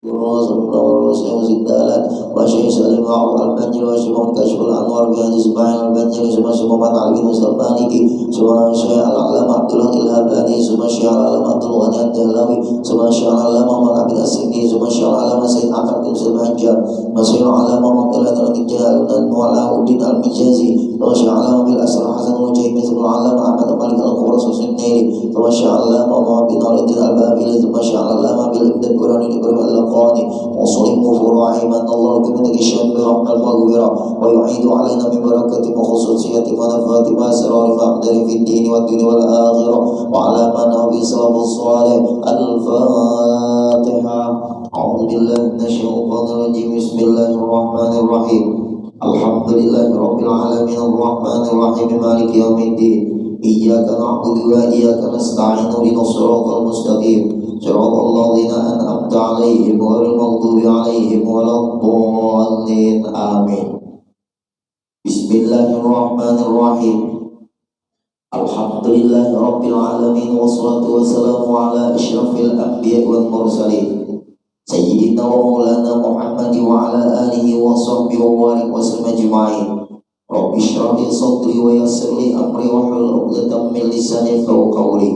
وزدالات وشيء سليم وعرض البنجر وشمون كشف الأنوار بهذه سبحان البنجر ثم شمومات على بن سلطانك ثم شيء العلامة عبد الله الهباني ثم شيء العلامة عبد الغني الدهلاوي ثم شيء العلامة محمد عبد السندي ثم شيء العلامة سيد أحمد بن سلمان وشيء العلامة محمد الرجال وعلى الدين المجازي ثم شيء العلامة بالأسر حسن وجيب مثل العلامة أحمد مالك القرص السنيري ثم شيء العلامة محمد بن الدين البابلي ثم شيء العلامة بالإمداد قرآن الإبراهيم اللقاني وصلهم فروع من الله كمنك الشام برحمة المغفرة ويعيد علينا من بركة وخصوصية ونفات وأسرار فأقدر في الدين والدنيا والآخرة وعلى من هو بسبب الصالح. الفاتحة. أعوذ بالله من الشيطان الرجيم. بسم الله الرحمن الرحيم. الحمد لله رب العالمين الرحمن الرحيم مالك يوم الدين إياك نعبد وإياك نستعين اهدنا الصراط المستقيم صراط الذين أنعمت عليهم غير المغضوب عليهم ولا الضالين آمين. بسم الله الرحمن الرحيم. الحمد لله رب العالمين والصلاة والسلام على أشرف الأنبياء والمرسلين سيدنا ومولانا محمد وعلى آله وصحبه وبارك وسلم أجمعين. رب اشرح لي صدري ويسر لي أمري واحلل عقدة من لساني يفقهوا قولي.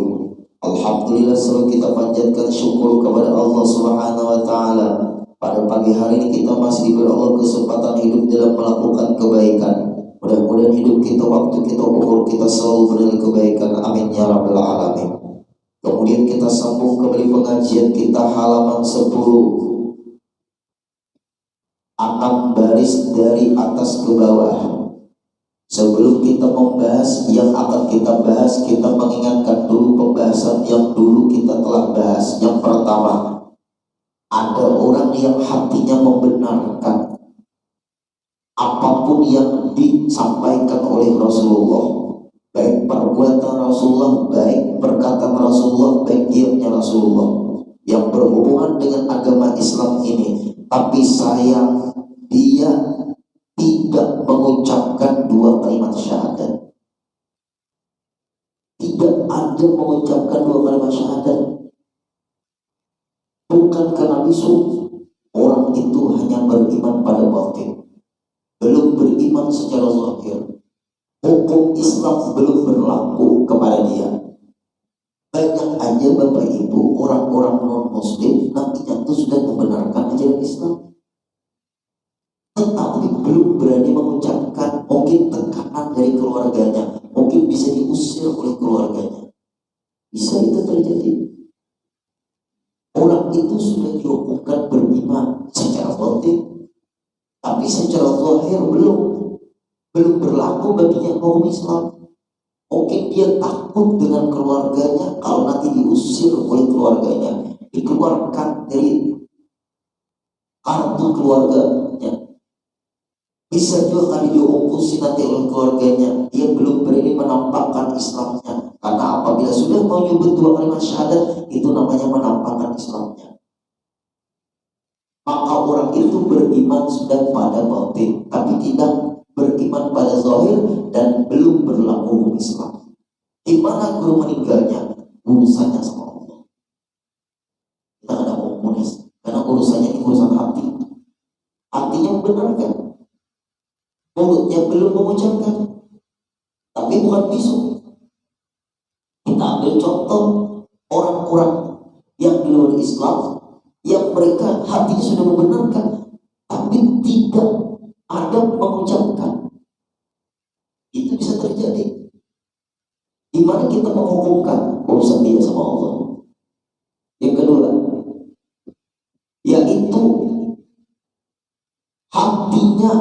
Alhamdulillah, selalu kita panjatkan syukur kepada Allah Subhanahu wa Ta'ala. Pada pagi hari ini kita masih diberi Allah kesempatan hidup dalam melakukan kebaikan. Mudah-mudahan hidup kita, waktu kita, umur kita selalu bernilai kebaikan. Amin ya rabbal alamin. Kemudian kita sambung kembali pengajian kita halaman 10. 6 baris dari atas ke bawah. Sebelum kita membahas yang akan kita bahas, kita mengingatkan dulu pembahasan yang dulu kita telah bahas. Yang pertama, ada orang yang hatinya membenarkan apapun yang disampaikan oleh Rasulullah, baik perbuatan Rasulullah, baik perkataan Rasulullah, baik diamnya Rasulullah yang berhubungan dengan agama Islam ini. Tapi sayang, dia tidak mengucapkan 2 kalimat syahadat. Tidak ada mengucapkan 2 kalimat syahadat. Bukan karena bisu. Orang itu hanya beriman pada batin, belum beriman secara zahir. Hukum Islam belum berlaku kepada dia. Banyak aja Bapak Ibu orang-orang non-muslim nantinya itu sudah membenarkan ajaran Islam, tetapi belum berani mengucapkan. Mungkin tekanan dari keluarganya, mungkin bisa diusir oleh keluarganya. Bisa itu terjadi. Orang itu sudah dihukumkan beriman secara batin, tapi secara zahir belum berlaku baginya hukum Islam. Mungkin dia takut dengan keluarganya, kalau nanti diusir oleh keluarganya, dikeluarkan dari kartu keluarganya. Bisa juga kali diungkusi nanti oleh keluarganya. Dia belum berani menampakkan Islamnya. Karena apabila sudah mau nyebut 2 kalimat syahadat, itu namanya menampakkan Islamnya. Maka orang itu beriman sudah pada batin, tapi tidak beriman pada zahir dan belum berlaku hukum Islam. Di mana guru meninggalnya? Urusannya sama Allah. Kita ada komunis, karena urusannya ini urusan hati. Hatinya membenarkan, mulutnya belum mengucapkan, tapi bukan bisu. Kita ambil contoh orang-orang yang di luar Islam, yang mereka hatinya sudah membenarkan, tapi tidak ada mengucapkan. Itu bisa terjadi. Di mana kita menghukumkan urusan dia sama Allah. Yang kedua, yaitu hatinya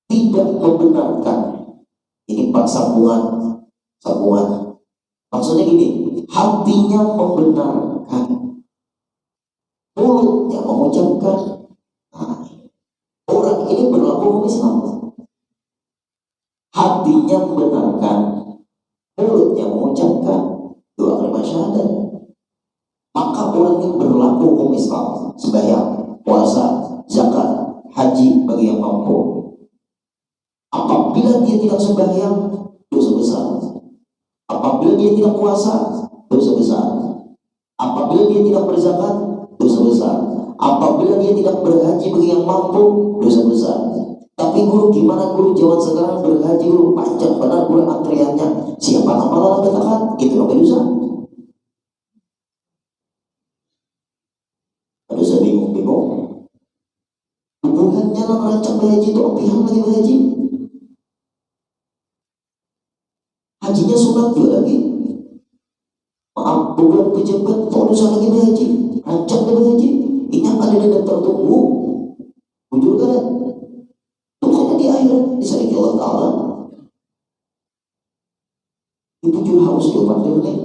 tidak membenarkan. Ini Pak sambungan. Maksudnya gini, hatinya membenarkan, mulutnya mengucapkan. Nah, orang ini berlaku hukum Islam. Hatinya membenarkan, mulutnya mengucapkan 2 kalimat syahadat. Maka orang ini berlaku hukum Islam. Sembahyang, puasa, zakat, haji bagi yang mampu. Apabila dia tidak sembahyang, dosa besar. Apabila dia tidak puasa, dosa besar. Apabila dia tidak berzakat, dosa besar. Apabila dia tidak berhaji bagi yang mampu, dosa besar. Tapi guru, gimana guru zaman sekarang berhaji guru panjang benar guru antriannya, siapa nama lalang katakan itu namanya dosa. Ada saya bingung-bingung. Hubungannya lah merancang berhaji itu pihak lagi berhaji. Hajinya sunat juga lagi. Maaf, bukan pejabat, dosa lagi berhaji, rancang berhaji. Ini ada daftar tunggu, ujur kan? Tuh di akhirat disayang Allah Taala. Ibu juga harus diobat nih.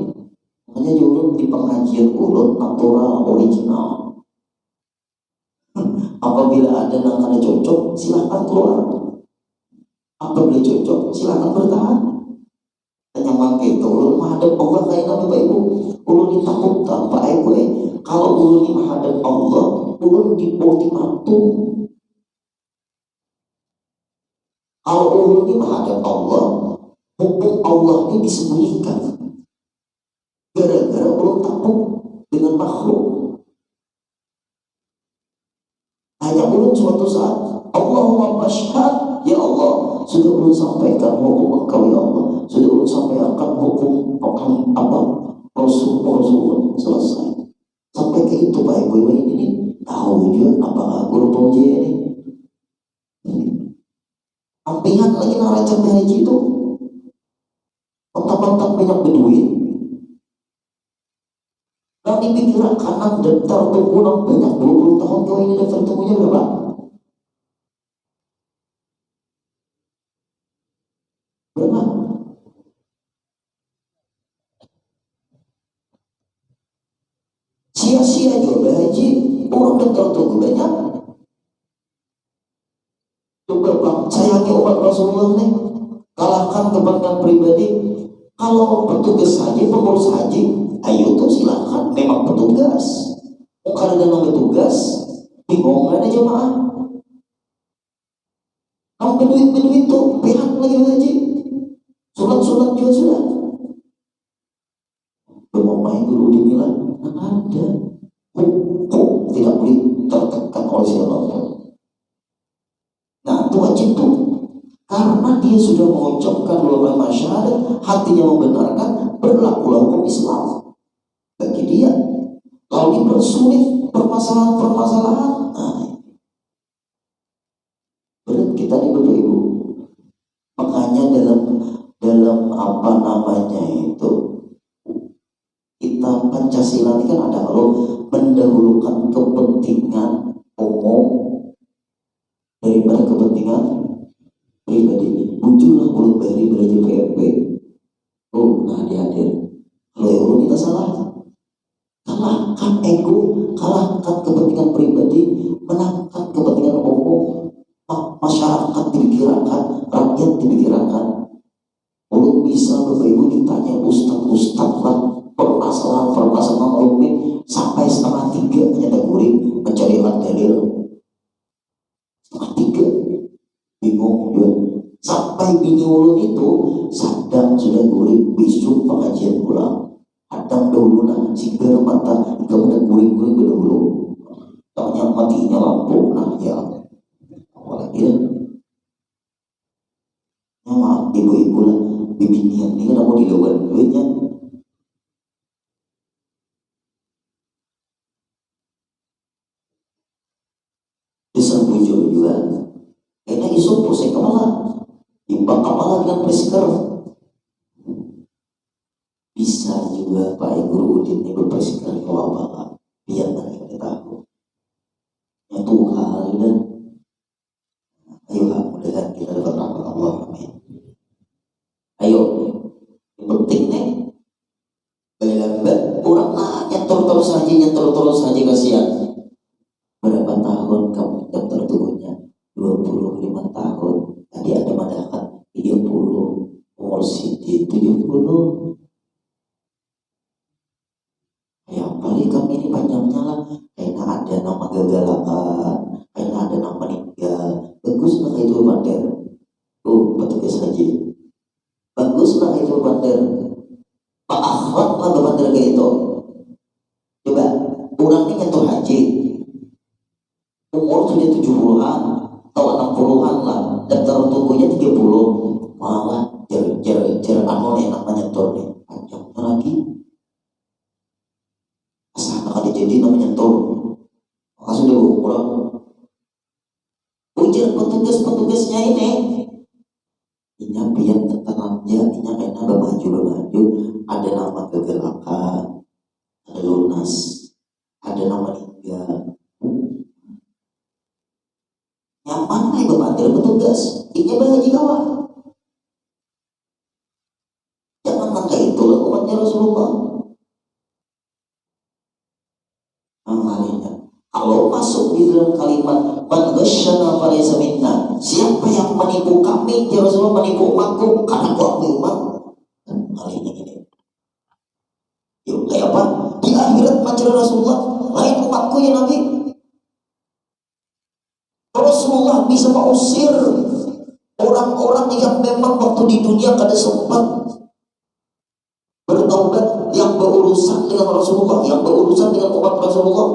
Makanya jurut di pengajian ulun natural original. Apabila ada yang cocok, silahkan keluar. Apabila cocok, silahkan bertahan. Tanya mangke itu ulun menghadap Allah kayak nama Bapak Ibu. Ulun ditakut tanpa ibu. Kalau ulun di menghadap Allah, ulun di ultimatum. Kalau ulun di menghadap Allah, hukum Allah ini disembunyikan. Gara-gara ulun takut dengan makhluk. Hanya ulun suatu saat, Allahumma fashhad, ya Allah, sudah ulun sampaikan hukum Engkau ya Allah, sudah ulun sampaikan hukum apa Rasul selesai. Sampai ke itu Pak Ibu ini tahu juga apa guru penguji ini. Ampihan lagi narancang haji itu, otak-otak banyak berduit. Kami pikiran kanan daftar tunggu banyak 20 tahun kau ini daftar tunggunya berapa? Berapa? Sia-sia juga berhaji, orang daftar tunggu banyak. Coba bang, sayangi umat Rasulullah nih, kalahkan kepentingan pribadi. Kalau petugas haji, pengurus haji, ayo tuh silakan, memang petugas. Karena dengan petugas, bingung ada jemaah. Kamu beduit tuh, pihak lagi haji. Surat-surat juga sudah. Bermamai guru dinilai, ada. Hukum tidak boleh tertekan oleh siapapun. Nah, itu wajib tuh. Karena dia sudah mengucapkan ulama syahadat, hatinya membenarkan, berlakulah hukum Islam bagi dia. Kalau dipersulit permasalahan-permasalahan, berat kita nih Bapak Ibu. Makanya dalam apa namanya itu, kita Pancasila ini kan ada kalau mendahulukan kepentingan umum daripada kepentingan pribadi. Muncullah mulut bari belajar PMP. Oh, nah hadir. Kalau ego kita salah, kalahkan ego, kalahkan kepentingan pribadi, menangkan kepentingan umum. Masyarakat dipikirkan, rakyat dipikirkan. Mulut bisa Bapak Ibu ditanya ustaz lah permasalahan rumit sampai 2:30 ternyata guring mencari dalil. 2:30 bingung juga. Sampai bini ulun itu sadang sudah guring besok pengajian pulang. Hadang dahulu nah sigar mata kemudian guring dahulu. Tanya matinya lampu nah ya. Apalagi ya. Ya maaf ibu-ibu lah bibinian ini kan mau dilawan duitnya. Diserbu juga. Kayaknya isu pusing kepala. Imbang kepala dengan prisker. Bisa juga Pak Guru Udin ini berprisker kalau apa biar mereka tahu ya Tuhan dan ayo mudah-mudahan kita dapat rahmat Allah, amin. Ayo yang penting nih lambat orang nyetor terus saja kasihan. Berapa tahun kamu daftar tubuhnya? 25 tahun. Tadi ada madakan 30, umur Siti 70. Yang paling kami ini panjangnya lah, karena ada nama gagalakan, karena ada nama meninggal. Baguslah itu bandar. Petugas haji. Baguslah itu bandar. Pak akhlak lah bandar kayak itu. Coba, orangnya nyentuh haji, umur sudah 70-an atau 60-an lah, daftar tunggunya 30, malah jar anu nih namanya nyetor nih panjangnya lagi asal kali jadi namanya nyetor maka sudah kurang ujar petugasnya ini biar tenangnya inya enak bemaju ada nama kegelakan, ada lunas, ada nama hingga nyaman nih bebandir petugas inya bahagia kawan. Jangan langkah itu lah umatnya Rasulullah. Amalnya kalau masuk di dalam kalimat man ghasyana falaysa minna, siapa yang menipu kami ya Rasulullah, menipu umatku karena aku umat. Kalinya gini yuk kayak apa di akhirat majelis Rasulullah lain umatku ya Nabi. Rasulullah bisa mengusir orang-orang yang memang waktu di dunia kada sempat bertaubat, yang berurusan dengan Rasulullah, yang berurusan dengan umat Rasulullah.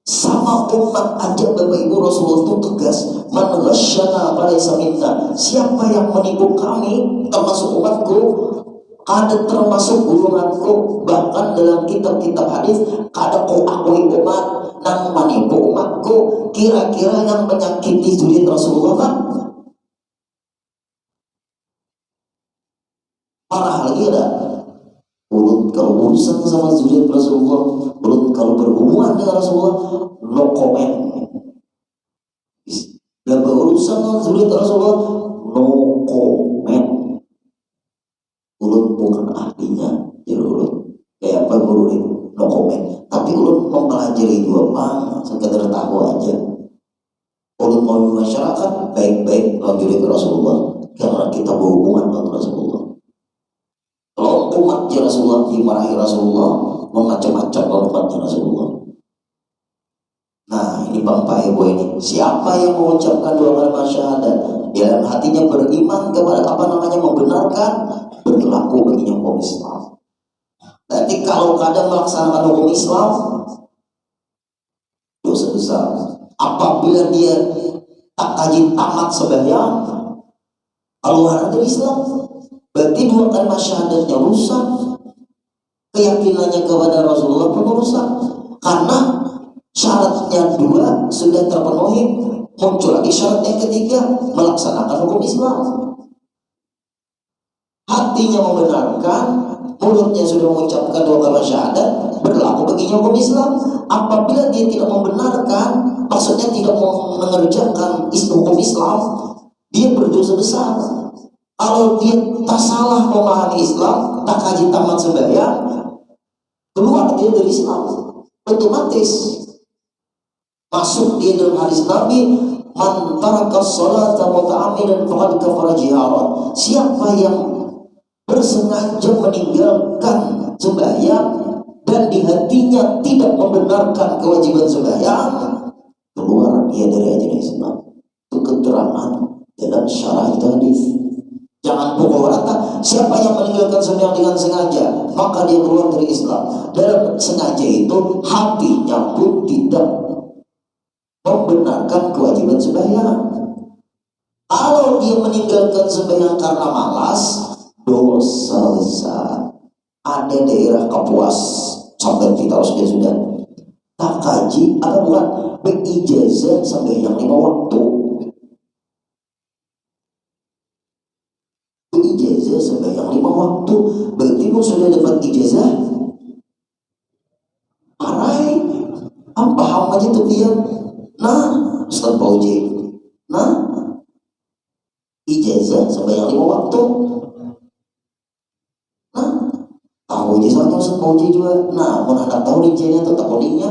Sama umat aja Bapak Ibu, Rasulullah itu tegas, man ghasyana falaysa minna, siapa yang menipu kami termasuk umatku, kada termasuk golonganku. Bahkan dalam kitab-kitab hadis kada kau akui umat nang menipu umatku. Kira-kira yang menyakiti zuriat Rasulullah kan? Parah lagi ada urut kalau urusan sama zuriat Rasulullah, urut kalau berhubungan dengan Rasulullah, no comment. Dan berurusan dengan zuriat Rasulullah, no comment. Urut bukan ahlinya, jadi urut kayak apa guru itu, no comment. Tapi urut mempelajari juga bang, sekedar tahu aja. Urut mau masyarakat baik-baik dengan zuriat Rasulullah, karena kita berhubungan dengan Rasulullah. Kalau umatnya Rasulullah dimarahi Rasulullah, macam-macam kalau umatnya Rasulullah. Nah ini Bapak Ibu ini, siapa yang mengucapkan dua kalimat syahadat dalam hatinya beriman kepada apa namanya membenarkan, berlaku baginya hukum Islam. Nanti kalau kadang melaksanakan hukum Islam dosa besar. Apabila dia tak kaji tamat sembahyang, keluar dari Islam, berarti dua kalimat syahadatnya rusak, keyakinannya kepada Rasulullah pun rusak. Karena syaratnya dua sudah terpenuhi, muncul lagi syarat yang ketiga, melaksanakan hukum Islam. Hatinya membenarkan, mulutnya sudah mengucapkan dua kalimat syahadat, berlaku baginya hukum Islam. Apabila dia tidak membenarkan, maksudnya tidak mengerjakan hukum Islam, dia berdosa besar. Kalau dia tak salah memahami Islam, tak kaji tamat sembahyang, keluar dia dari Islam, otomatis masuk dia dalam hadis Nabi, man taraka sholata muta'ammidan faqad kafara jiharan. Siapa yang bersengaja meninggalkan sembahyang dan di hatinya tidak membenarkan kewajiban sembahyang, keluar dia dari ajaran Islam. Itu keterangan dalam syarah hadis. Jangan pukul rata. Siapa yang meninggalkan sembahyang dengan sengaja, maka dia keluar dari Islam. Dalam sengaja itu hatinya pun tidak membenarkan kewajiban sembahyang. Kalau dia meninggalkan sembahyang karena malas, dosa besar. Ada daerah Kapuas sampai kita harus dia sudah tak kaji, apa bukan berijazah sembahyang 5 waktu. Ijazah sembahyang 5 waktu, berarti pun sudah dapat ijazah. Arai, paham aja tuh dia. Nah, Ustaz Pauji, nah, ijazah sembahyang 5 waktu. Nah, tahu ijazahnya Ustaz Pauji juga. Nah, mau anak tahu ijazahnya atau tak kodingnya.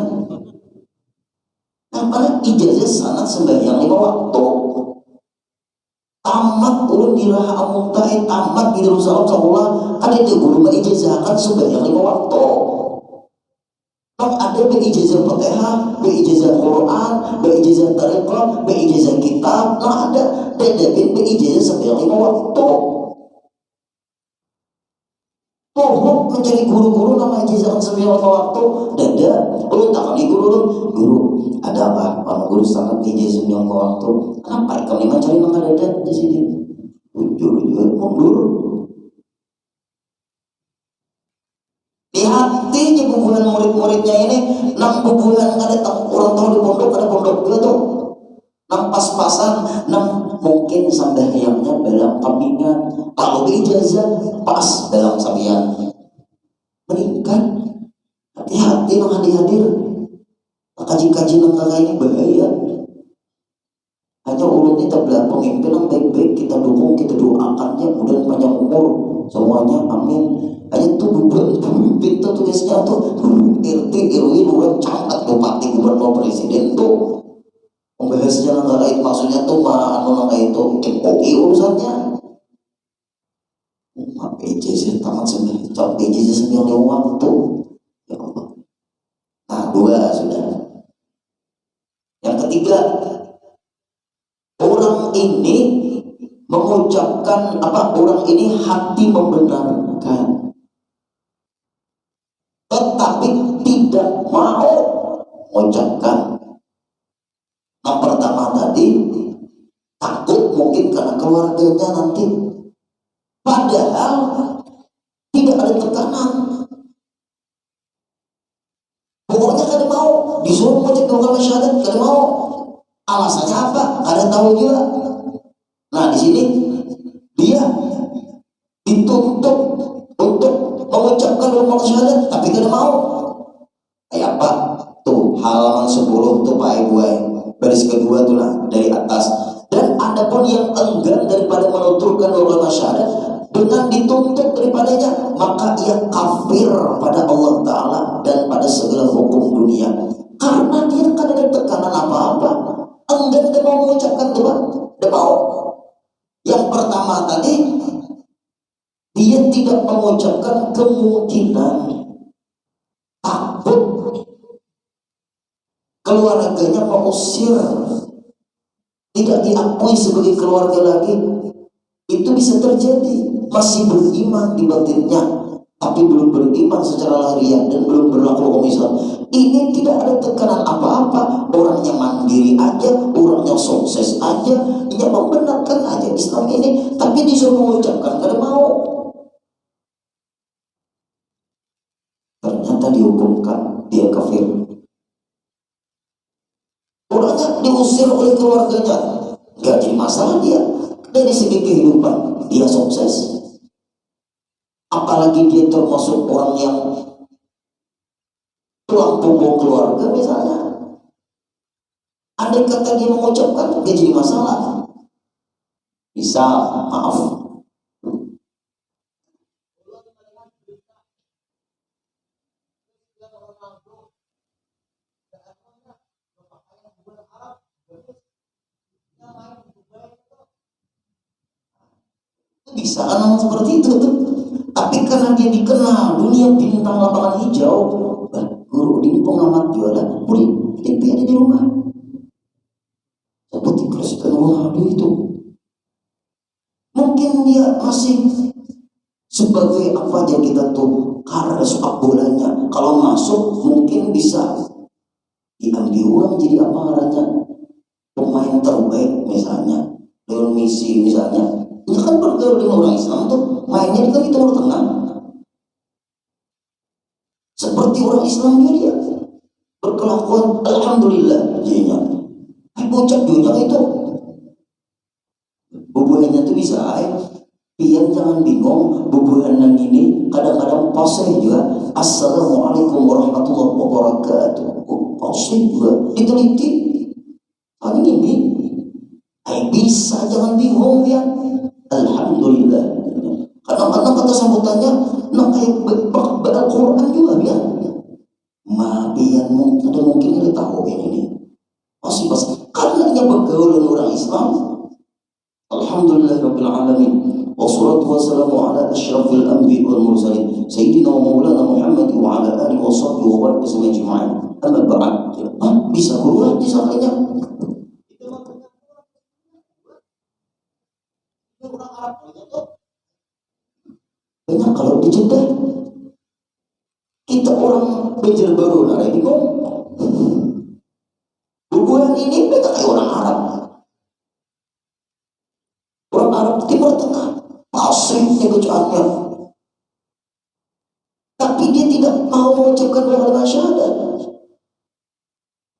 Nah, pada ijazah sangat sembahyang 5 waktu. Tamat ulun diraha amuntai, tamat di Darussalam sekolah, ada itu guru mengijazahkan sembahyang 5 waktu. Kan ada beijazah Fatihah, beijazah Quran, beijazah Tariqah, beijazah kitab. Nah ada beijazah sembahyang 5 waktu. Pohon menjadi guru-guru nama ijazah sembilan waktu dada lu tak kali guru ada apa kalau guru sangat ijazah sembilan waktu apa kami mencari maka dada di sini jujur mundur di hati bubuhan murid-muridnya ini nang bubuhan ada orang tahu di pondok ada pondok juga tuh nang pas-pasan nang mungkin sambayangnya dalam kambingan kalau ijazah pas dalam sambian meningkat hati-hati nang hadir kaji-kaji nang kakak ini bahaya hanya ulunnya terbelah pemimpin yang baik-baik kita dukung kita doakannya mudah panjang umur semuanya amin hanya tuh beban pemimpin tuh tulisnya tuh RT RW lurah camat bupati gubernur presiden tuh membahasnya nang kakak itu maksudnya tuh anu nang itu MOI urusannya PJJ tamat sebenarnya cok PJJ sembilan waktu ya Allah. Nah dua sudah. Yang ketiga orang ini mengucapkan apa orang ini hati membenarkan tetapi tidak mau mengucapkan. Yang pertama tadi takut mungkin karena keluarganya nanti padahal tidak ada tekanan pokoknya kada mau disuruh mengucap dua kalimat syahadat kada mau alasannya apa kada tahu juga. Nah di sini dia dituntut untuk mengucapkan dua kalimat syahadat tapi kada mau kayak apa tuh halaman 10 tuh Pak Ibu baris kedua tuh lah dari atas. Dan adapun yang enggan daripada menuturkan dua kalimat syahadat dengan dituntut daripadanya maka ia kafir pada Allah Ta'ala dan pada segala hukum dunia karena dia kan ada tekanan apa-apa enggan dia mau mengucapkan Tuhan dia mau. Yang pertama tadi dia tidak mengucapkan kemungkinan takut keluarganya mengusir tidak diakui sebagai keluarga lagi itu bisa terjadi masih beriman di batinnya tapi belum beriman secara lahiriah dan belum berlaku hukum Islam. Ini tidak ada tekanan apa-apa orangnya mandiri aja orangnya sukses aja dia membenarkan aja Islam ini tapi disuruh mengucapkan kada mau ternyata dihukumkan dia kafir orangnya diusir oleh keluarganya gak jadi masalah dia dari segi kehidupan dia sukses apalagi dia termasuk orang yang tulang punggung keluarga misalnya andai kata dia mengucapkan gak jadi masalah bisa maaf bisa kan seperti itu tuh tapi karena dia dikenal dunia bintang lapangan hijau guru ini pengamat jualan boleh ada di rumah seperti Cristiano Ronaldo itu mungkin dia masih sebagai apa aja kita tuh karena sepak bolanya kalau masuk mungkin bisa diambil uang jadi apa namanya pemain terbaik misalnya Lionel Messi misalnya dia kan bergaul dengan orang Islam tuh mainnya kan di Timur Tengah seperti orang Islam dia berkelakuan alhamdulillah jadinya bocah dunia itu bubuhannya tuh bisa pian jangan bingung bubuhan yang ini kadang-kadang pasih juga assalamualaikum warahmatullahi wabarakatuh pasih juga diteliti ini bisa jangan bingung ya alhamdulillah kadang-kadang kata sambutannya nah kayak Al-Quran juga ya mabian ada mungkin ada tahu ini pasti karena dia bergaul dengan orang Islam. Alhamdulillah Rabbil Alamin wassalatu wassalamu ala asyrafil anbiya wal mursalin sayyidina wa maulana Muhammad wa ala alihi wa sahbihi wa baraka ajma'in amma ba'd bisa keluar di sakanya Banyak kalau di Jeddah, kita orang Banjarbaru lah bingung. Hubungan ini beda kayak orang Arab. Orang Arab Timur Tengah, pasifnya bacaannya. Tapi dia tidak mau mengucapkan dua kalimat syahadat.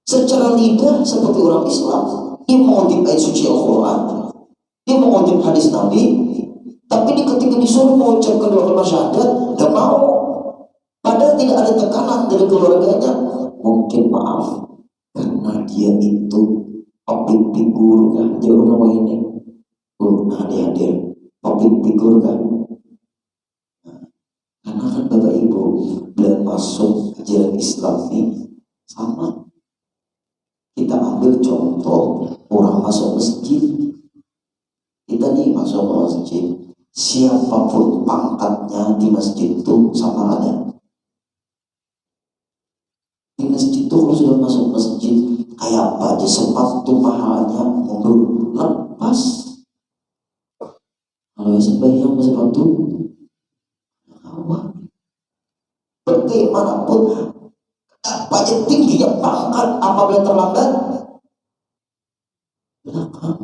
Secara lidah seperti orang Islam, dia mengutip ayat suci Al-Quran, dia mengutip hadis Nabi, tapi ketika disuruh mengucapkan dua kalimat syahadat, gak mau. Padahal tidak ada tekanan dari keluarganya. Mungkin maaf, karena dia itu public figure kan, dia orang ini. Nah dia public figure kan. Karena kan Bapak Ibu belum masuk ajaran Islam ini sama. Kita ambil contoh orang masuk masjid. Kita nih masuk ke masjid, siapapun pangkatnya di masjid itu sama ada. Di masjid itu kalau sudah masuk masjid, kayak apa aja sepatu mahalnya mundur lepas. Kalau sembahyang sepatu, apa? Bagaimanapun apa aja tingginya pangkat, apabila terlambat belakang.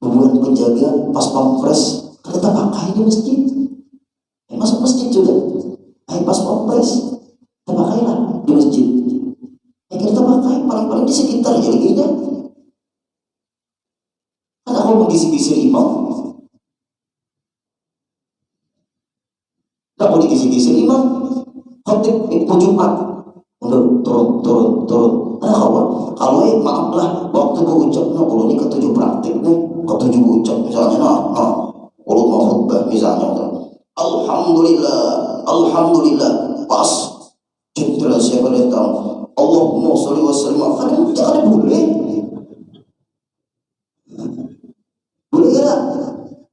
Hubungan penjaga pas pampres kita pakai di masjid. Masuk masjid juga. Pas pampres kita pakailah di masjid. Kita pakai paling-paling di sekitar jadinya. Kan aku mengisi-gisi imam. Tak mau digisi-gisi imam. Khotib Jumat. Turun. Ada kawan. Kalau maaflah waktu berucap, kalau ini ketujuh praktik nih, ketujuh ucap misalnya, kalau mau khutbah misalnya, Alhamdulillah, pas jenderal siapa datang, Allahumma sholli wa sallim, kan boleh ya?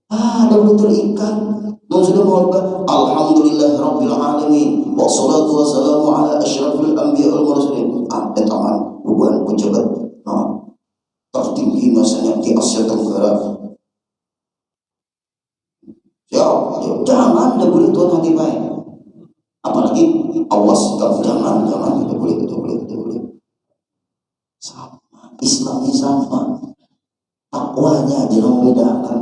Ada boleh terikat. Dan sudah mengatakan Alhamdulillah Rabbil Alamin wassalatu wassalamu ala asyrafil anbiya wal mursalin. Tangan hubungan pejabat tertinggi masanya di Asia Tenggara. Jangan, tidak boleh tuan hati baik. Apalagi awas, jangan, tidak boleh. Sama, Islamnya sama, takwanya jangan membedakan.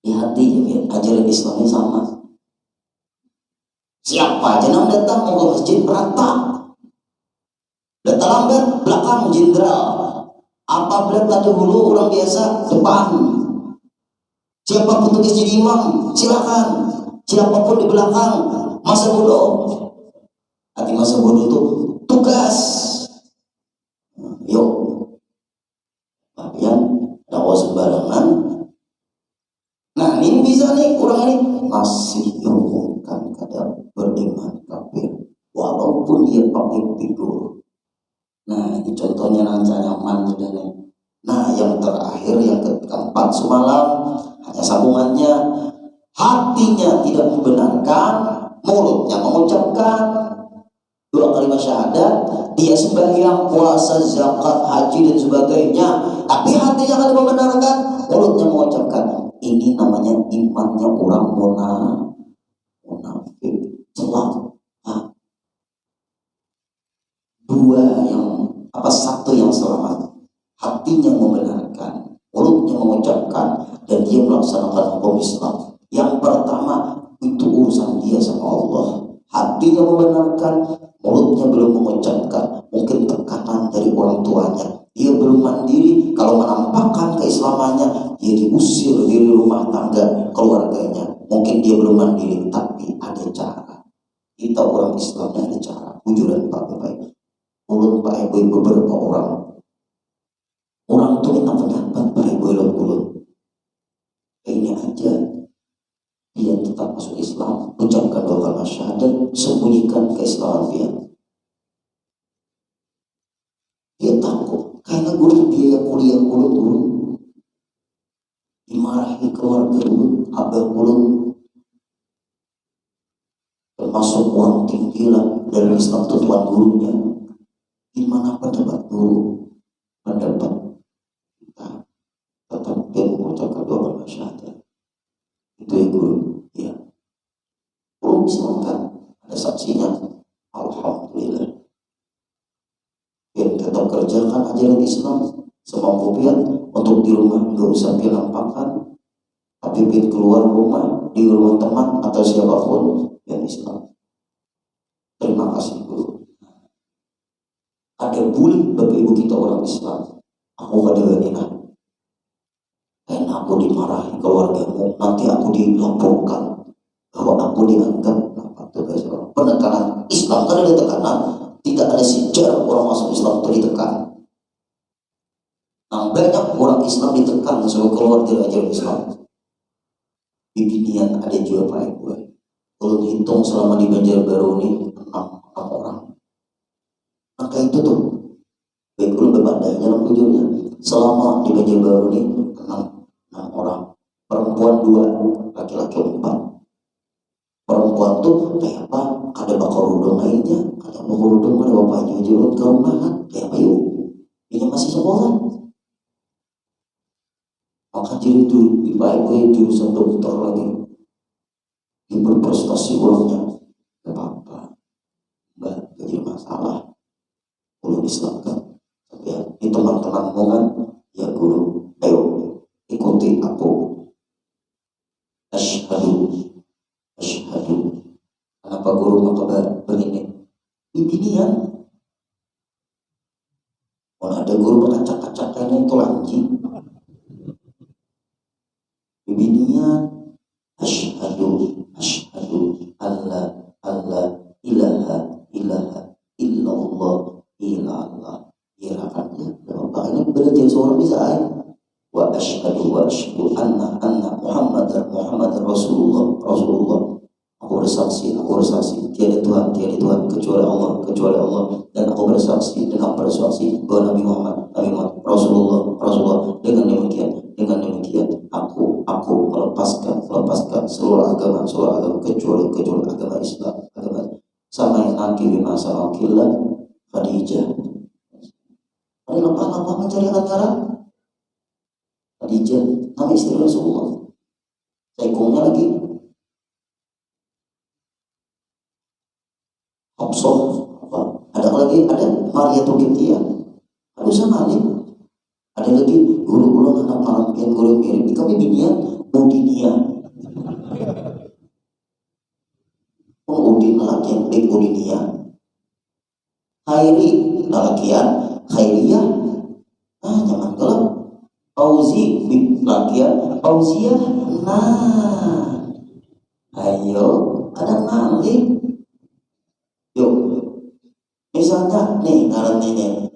Di hati ajaran Islamnya sama. Siapa aja yang datang mau ke masjid rata. Datang lambat belakang jenderal. Apabila tadi dulu orang biasa depan. Siapapun tugas jadi imam silakan. Siapapun di belakang masa bodoh. Arti masa bodoh itu tugas. Yuk. Yang dakwah sembarangan. Nah ini bisa nih orang ini masih dihukumkan kadang beriman kafir walaupun dia public figure. Nah ini contohnya nanca nyaman sudah nih. Nah yang terakhir yang keempat semalam hanya sambungannya, hatinya tidak membenarkan, mulutnya mengucapkan dua kalimat syahadat, dia sembahyang, puasa, zakat, haji dan sebagainya, tapi hatinya tidak membenarkan, mulutnya mengucapkan. Ini namanya imannya orang munafik. Celaka. Satu yang selamat, hatinya membenarkan, mulutnya mengucapkan, dan dia melaksanakan hukum Islam. Yang pertama itu urusan dia sama Allah. Hatinya membenarkan, mulutnya belum mengucapkan. Mungkin tekanan dari orang tuanya, dia belum mandiri. Kalau menampakkan keislamannya, dia diusir dari rumah tangga keluarganya. Mungkin dia belum mandiri, tapi ada cara. Kita orang Islam ada cara. Bujuran baik-baik. Ulun Pak Ibu beberapa orang itu minta pendapat Pak Ibu ulun. Ini aja. Dia tetap masuk Islam, ucapkan dua kalimat syahadat, sembunyikan keislaman dia. Dia takut karena guru biaya kuliah ulun dimarahi keluarga ulun, abah ulun termasuk orang tinggi lah dari Islam itu tuan gurunya. Gimana pendapat guru? Pendapat kita tetap dia mengucapkan dua kalimat syahadat. Itu ya guru. tetap kerjakan ajaran Islam semampu pian. Untuk di rumah nggak usah pian nampakkan, tapi pian keluar rumah, di rumah teman atau siapapun yang Islam. Terima kasih guru. Ada bully bapak ibu kita orang Islam. Aku gak diwenina, dan aku dimarahi keluargamu, nanti aku dilaporkan bahwa aku dianggap penekanan Islam. Karena ada tekanan, tidak ada sejarah orang masuk Islam itu ditekan. Nah, banyak orang Islam ditekan supaya keluar dari ajaran Islam. Di Binian ada juga Pak Ibu. Kalau hitung selama di Banjarbaru ini 6 orang. Maka itu tuh, baik dulu bebandanya dalam ujungnya. Selama di Banjarbaru ini 6 orang. Perempuan 2, laki-laki 4. Perempuan tuh kayak apa? Ada bakal rudung lainnya, ada bakal rudung, ada bapaknya jurun ke rumahan, kayak apa yuk? Ini masih sekolah. Maka jadi dulu di Ibu jurusan dokter lagi, berprestasi orangnya, gak apa-apa, mbak, gak jadi masalah. Belum Islam kan? Ya, ini teman-temanmu kan, ya guru, ayo ikuti aku. Asyhadu. Kenapa guru maka begini? Ini ya. Kalau ada guru berkacak-kacaknya itu lanji. Bibinian asyhadu alla ilaha illallah irakannya. Bapak ini belajar seorang bisa ayat. Wa asyhadu anna Muhammadar Rasulullah. Aku bersaksi tiada Tuhan kecuali Allah, dan aku bersaksi bahwa Nabi Muhammad Rasulullah. Dengan demikian aku melepaskan seluruh agama kecuali agama Islam, sama yang akhir masa wakillah Khadijah. Ada apa mencari antara Khadijah, nama istri Rasulullah. Saikungnya lagi Hafsah, ada Maria Tukintia, ada sama nih. Ada lagi guru anak malam yang guru mirip. Kami Udinia. Udin lelakian baik Udinia. Khairi lelakian Khairiyah. Nyaman gelap. Fauzi lelakian Fauziyah. Nah, ayo kadang malih. Yuk, misalnya nih ngaran ini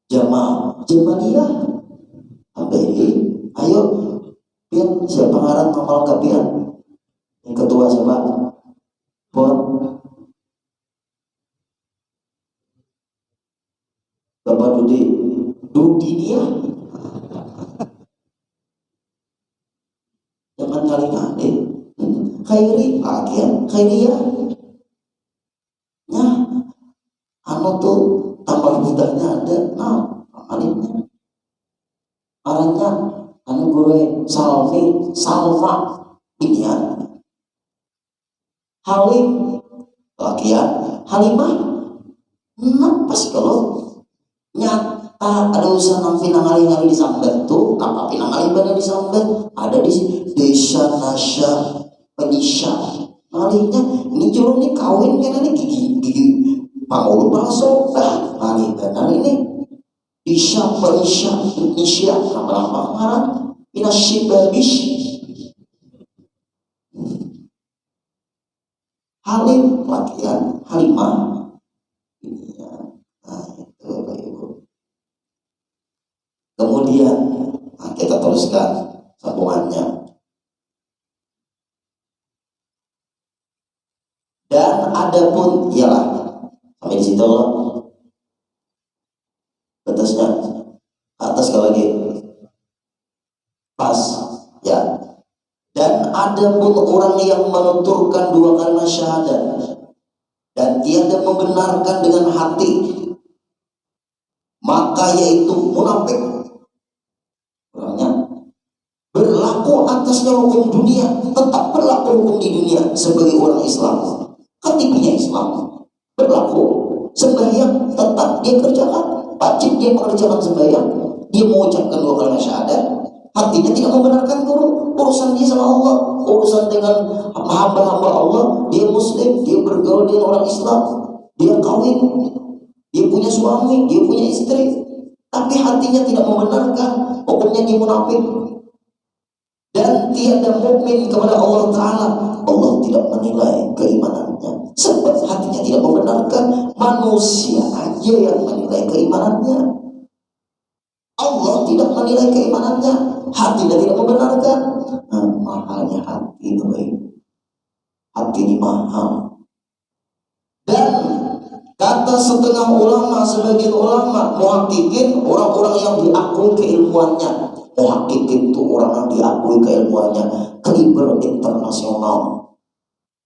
Jamaliyah, ayo pian siapa ngaran ngamal ke pian? Yang ketua siapa? Pon Bapak Dudinia. Jangan kali ngade. Khairi lakian Khairiyah. Tuh tambah budaknya ada, alimnya arahnya guru Salma Binian, Halim lakian Halimah. Pas kalau nyata ada usaha nang pinangali disambat tuh, apa pinangali pada disambat ada di desa Nasya Penisha malingnya. Ini jurung nih kawin kan ini gigi Paulu palsu, benar ini Isya Indonesia nama ngaran Inasyibabish Halim latihan Halimah ini ya. Nah itu Bapak Ibu. Kemudian kita teruskan sambungannya. Dan adapun ialah sampai di situ Allah batasnya atas sekali lagi pas ya. Dan ada pun orang yang menuturkan 2 kalimat syahadat dan tiada membenarkan dengan hati, maka yaitu munafik. Orangnya berlaku atasnya hukum dunia, tetap berlaku hukum di dunia sebagai orang Islam, KTP-nya Islam berlaku, sembahyang tetap dia kerjakan, wajib dia mengerjakan sembahyang, dia mengucapkan 2 kalimat syahadat, hatinya tidak membenarkan urusan dia sama Allah, urusan dengan hamba-hamba Allah, dia muslim, dia bergaul dengan orang Islam, dia kawin, dia punya suami, dia punya istri, tapi hatinya tidak membenarkan, hukumnya dia munafik. Dan tiada mukmin kepada Allah Ta'ala, Allah tidak menilai keimanannya, sebab hatinya tidak membenarkan. Manusia aja yang menilai keimanannya, Allah tidak menilai keimanannya, hatinya tidak membenarkan. Mahalnya hati itu, hati ini mahal. Dan kata setengah ulama, sebagian ulama muhakkikin, orang-orang yang diakui keilmuannya. Muhakkikin itu orang yang diakui keilmuannya, kaliber internasional,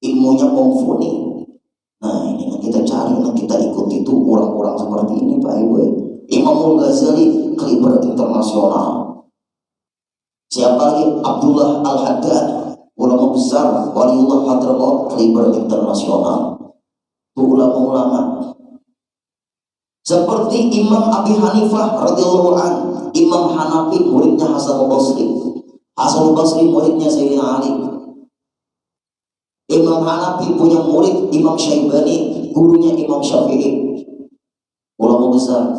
ilmunya mumpuni. Nah, ini yang kita cari, yang kita ikuti itu orang-orang seperti ini, Pak Ibu. Imamul Ghazali, kaliber internasional. Siapa lagi? Abdullah Al-Haddad, ulama besar, waliullah Hadramaut, kaliber internasional. Itu ulama-ulama. Seperti Imam Abi Hanifah radhiyallahu anhu, Imam Hanafi muridnya Hasan al-Basri, Hasan al-Basri muridnya Sayyidina Ali. Imam Hanafi punya murid Imam Syaibani, gurunya Imam Syafi'i, ulama besar.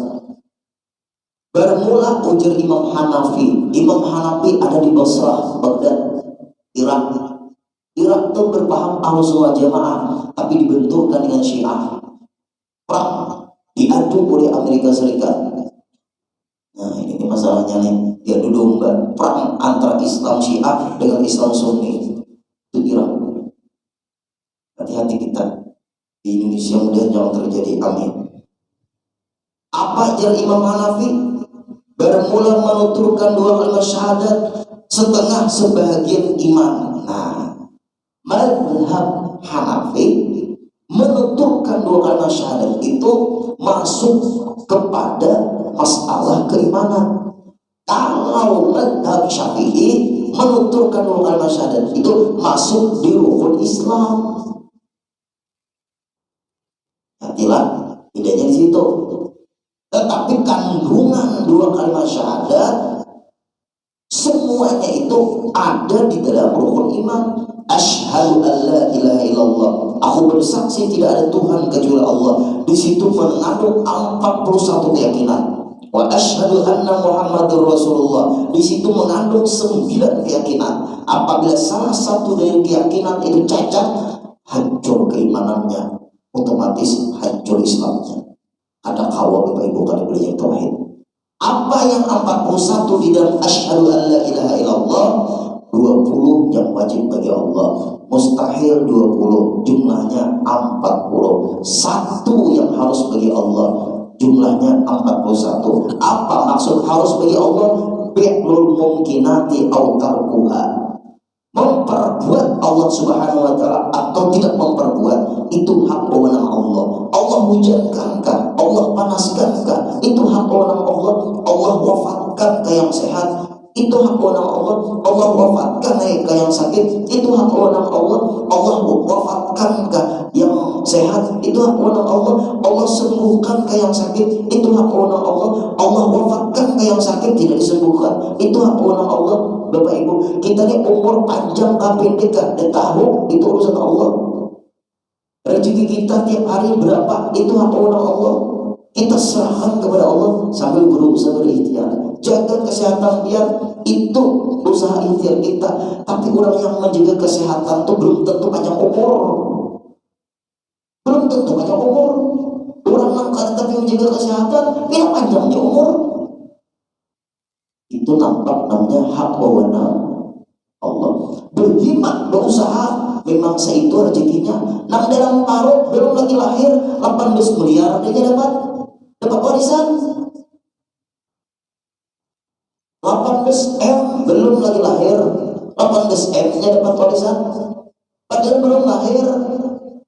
Bermula ujar Imam Hanafi, Imam Hanafi ada di Basrah, Baghdad, Irak. Irak itu berpaham Ahlussunnah Jamaah, tapi dibenturkan dengan Syiah. Perang diadu oleh Amerika Serikat. Nah, ini masalahnya nih, diadu domba, perang antara Islam Syiah dengan Islam Sunni. Itu Irak. Hati-hati kita di Indonesia, mudah jangan terjadi, amin. Apa ajar Imam Hanafi? Bermula menuturkan 2 kalimat syahadat setengah sebagian iman. Nah, mazhab Hanafi menuturkan 2 kalimat syahadat itu masuk kepada masalah keimanan. Kalau mazhab Syafi'i menuturkan 2 kalimat syahadat itu masuk di rukun Islam. Hati-hatilah, bedanya di situ. Tetapi kandungan 2 kalimat syahadat semuanya itu ada di dalam rukun iman. Asyhadu an la ilaha illallah, aku bersaksi tidak ada Tuhan kecuali Allah. Di situ mengandung 41 keyakinan. Wa asyhadu anna Muhammadur Rasulullah, di situ mengandung 9 keyakinan. Apabila salah satu dari keyakinan itu cacat, hancur keimanannya, otomatis hancur Islamnya. Ada kawal Bapak Ibu kali belajar tauhid. Apa yang 41 di dalam asyhadu an la ilaha illallah? 20 yang wajib bagi Allah, mustahil 20, jumlahnya 40. 1 yang harus bagi Allah, jumlahnya 41. Apa maksud harus bagi Allah? Fi'lul mumkinati aw tarkuha, memperbuat Allah Subhanahu wa ta'ala atau tidak memperbuat, itu hak wewenang Allah. Allah hujankankah? Allah panaskankah? Itu hak wewenang Allah. Allah wafatkankah yang sehat? Itu hak wewenang Allah. Allah wafatkan yang sakit, itu hak wewenang Allah. Allah wafatkankah yang sehat? Itu hak wewenang Allah. Allah sembuhkankah yang sakit? Itu hak wewenang Allah. Allah wafatkankah yang sakit tidak disembuhkan? Itu hak wewenang Allah. Bapak Ibu, kita ini umur panjang kah pendek kah, dan tahu itu urusan Allah. Rezeki kita tiap hari berapa, itu hak wewenang Allah. Kita serahkan kepada Allah sambil berusaha berikhtiar. Jaga kesehatan dia, itu usaha ikhtiar kita. Tapi orang yang menjaga kesehatan itu belum tentu panjang umur. Belum tentu panjang umur. Orang langka tapi menjaga kesehatan, tidak panjangnya umur. Itu namanya hak wewenang Allah. Berjimat, berusaha, memang seitu rezekinya. Nang dalam parut belum lagi lahir 18 miliar dia dapat warisan. 18 M belum lagi lahir, 18 M nya dapat warisan. Padahal belum lahir.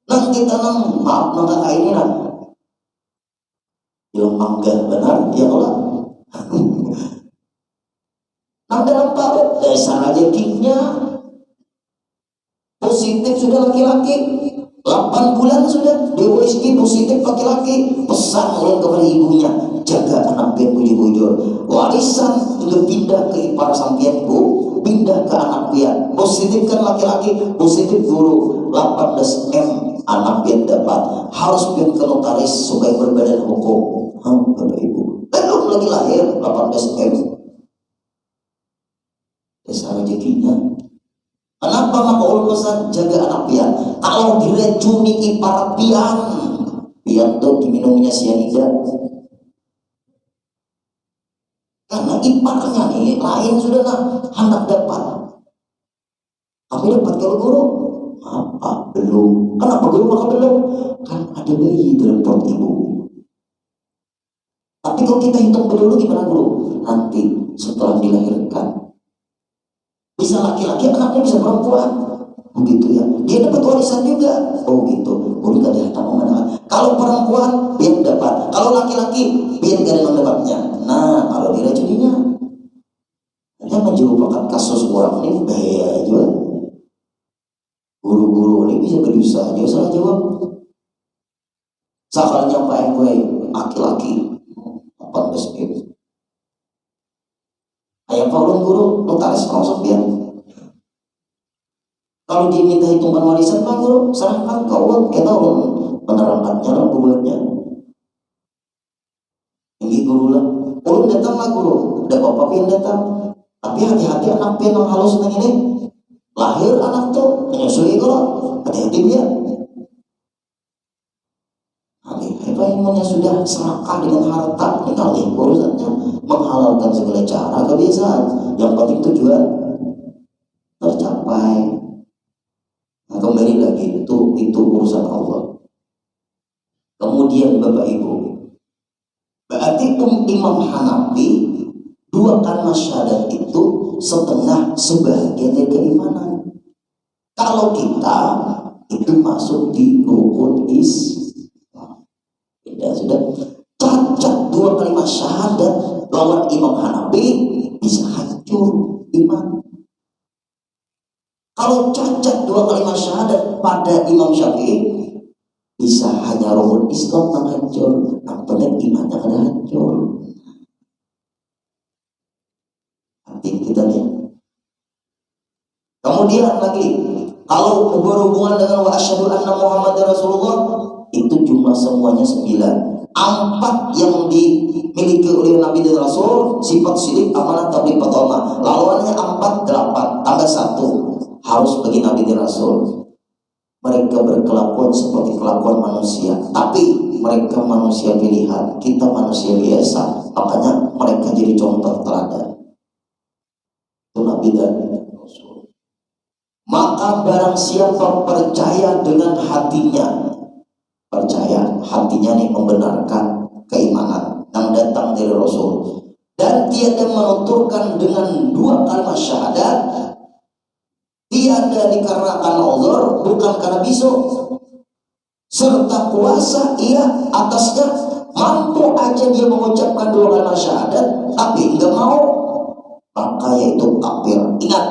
Nang kita nang maaf nang kakak ini nang yang mangga benar ya Allah. Nang dalam parut dasar rezekinya positif sudah laki-laki, 8 bulan sudah DOSG positif laki-laki, pesan oleh kepada ibunya, jaga anak pian bujur-bujur. Warisan juga pindah ke ipar sampian bu, pindah ke anak pian, positifkan laki-laki, positif guru. 18 M anak pian dapat, harus pian ke notaris supaya berbadan hukum. Bapak ibu, belum lagi lahir 18 M. Dasar rezekinya. Kenapa maka ulun pesan jaga anak pian? Kalau diracuni ipar pian, pian tuh diminumnya sianida. Karena iparnya nih lain sudah lah, hendak dapat. Tapi dapat kalau guru? Apa? Belum. Kenapa guru maka belum? Kan ada bayi dalam perut ibu. Tapi kalau kita hitung dulu gimana guru? Nanti setelah dilahirkan. Bisa laki-laki, anaknya bisa perempuan. Begitu ya. Dia dapat warisan juga. Oh gitu. Guru tadi hendak mengatakan, kalau perempuan biar dapat, kalau laki-laki biar gak ada yang dapatnya. Nah, kalau diracuninya, yang menjawabkan kasus orang ini bahaya juga. Guru-guru ini bisa berusaha aja salah jawab. Sakalnya Pak gue laki-laki 18 gitu. Ayah Paulun guru notaris langsung biar. Kalau dia minta hitungan warisan Pak guru, serahkan ke Allah, kita ulun menerangkannya lah buatnya. Ini guru lah, ulun datang lah guru, ada bapak yang datang. Tapi hati-hati anak pian yang halus neng ini. Lahir anak tuh menyusui kalau hati-hati dia. Apa ilmunya sudah serakah dengan harta, tinggal urusannya menghalalkan segala cara kebiasaan. Yang penting tujuan tercapai. Nah, kembali lagi itu urusan Allah. Kemudian Bapak Ibu, berarti Imam Hanafi 2 kalimat syahadat itu setengah sebagian dari keimanan. Kalau kita itu masuk di rukun ya sudah cacat 2 kalimat syahadat lawan Imam Hanafi bisa hancur iman. Kalau cacat 2 kalimat syahadat pada Imam Syafi'i bisa hanya rukun Islam yang hancur, yang penting imannya ada hancur. Hati kita nih. Kemudian lagi kalau berhubungan dengan wa asyhadu anna Muhammadar Rasulullah, itu jumlah semuanya 9. 4 yang dimiliki oleh Nabi dan Rasul, sifat sidik, amanah, tabligh, fatomah. Lawannya 4, 8 tambah 1 harus bagi Nabi dan Rasul. Mereka berkelakuan seperti kelakuan manusia, tapi mereka manusia pilihan, kita manusia biasa. Makanya mereka jadi contoh teladan. Itu Nabi dan Rasul. Maka barang siapa percaya dengan hatinya, percaya hatinya nih membenarkan keimanan yang datang dari Rasul, dan tiada menuturkan dengan 2 kalimat syahadat, tiada dikarenakan uzur, bukan karena bisu, serta kuasa ia atasnya, mampu aja dia mengucapkan 2 kalimat syahadat tapi enggak mau, maka yaitu kafir. Ingat,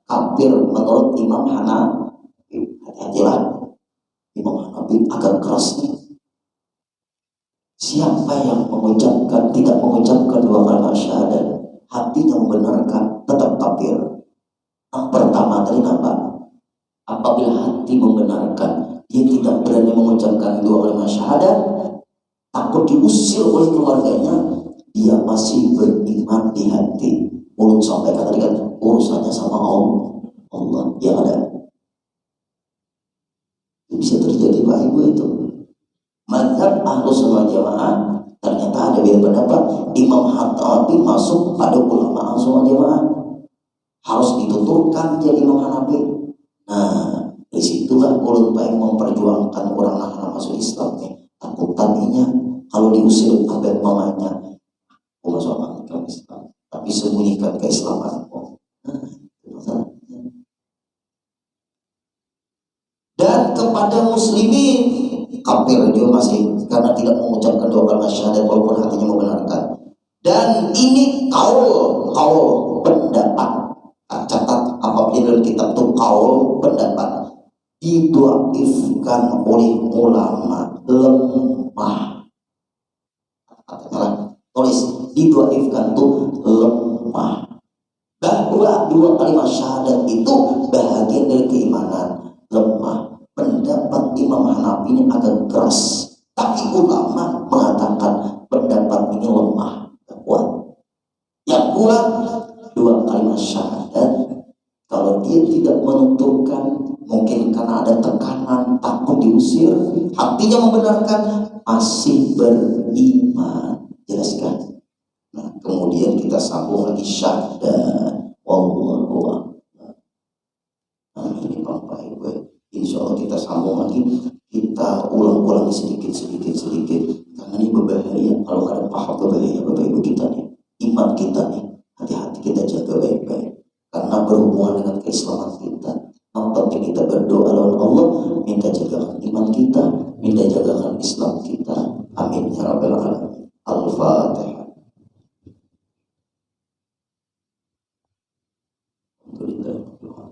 kafir menurut Imam Hanafi. Hati-hatilah, Imam Hanafi agak keras nih. Siapa yang tidak mengucapkan 2 kalimat syahadat, hatinya membenarkan, tetap kafir. Yang pertama tadi apa? Apabila hati membenarkan, dia tidak berani mengucapkan 2 kalimat syahadat, takut diusir oleh keluarganya, dia masih beriman di hati. Ulun sampaikan tadi kan urusannya sama Allah yang ada. Bisa terjadi Pak Ibu itu. Mazhab Ahlus Sunnah Jamaah ternyata ada beda pendapat. Imam Hanafi masuk pada ulama Ahlus Sunnah Jamaah, harus dituturkan jadi Imam Hanafi. Nah, disitulah ulun pengen memperjuangkan orang yang masuk Islam nih. Takut tadinya kalau diusir abad mamanya, aku masuk Islam, tapi sembunyikan keislamanmu. Dan kepada muslimin kafir juga masih, karena tidak mengucapkan 2 kalimat syahadat walaupun hatinya membenarkan. Dan ini kaul pendapat. Catat apabila dalam kitab itu kaul pendapat. Didhaifkan oleh ulama, lemah. Katakanlah, tulis didhaifkan tuh lemah. Bahwa dua kalimat syahadat itu bahagian dari keimanan, lemah. Pendapat Imam Hanafi ini agak keras, tapi ulama mengatakan pendapat ini lemah, kuat. Yang kuat dua kalimat syahadat. Kalau dia tidak menuturkan, mungkin karena ada tekanan, takut diusir, hatinya membenarkan, masih beriman. Jelaskan. Nah, kemudian kita sambung lagi syahadat. Wallahu a'lam. Nah, ini Bapak Ibu. Insya Allah kita sambung lagi. Kita ulang-ulangi sedikit. Karena ini berbahaya. Kalau kalian paham berbahaya Bapak Ibu kita nih. Iman kita nih. Hati-hati kita jaga baik-baik. Karena berhubungan dengan keislaman kita. Nampaknya kita berdoa lawan Allah, minta jagakan iman kita, minta jagakan Islam kita. Amin ya rabbal alamin. Al-Fatihah. Alhamdulillah.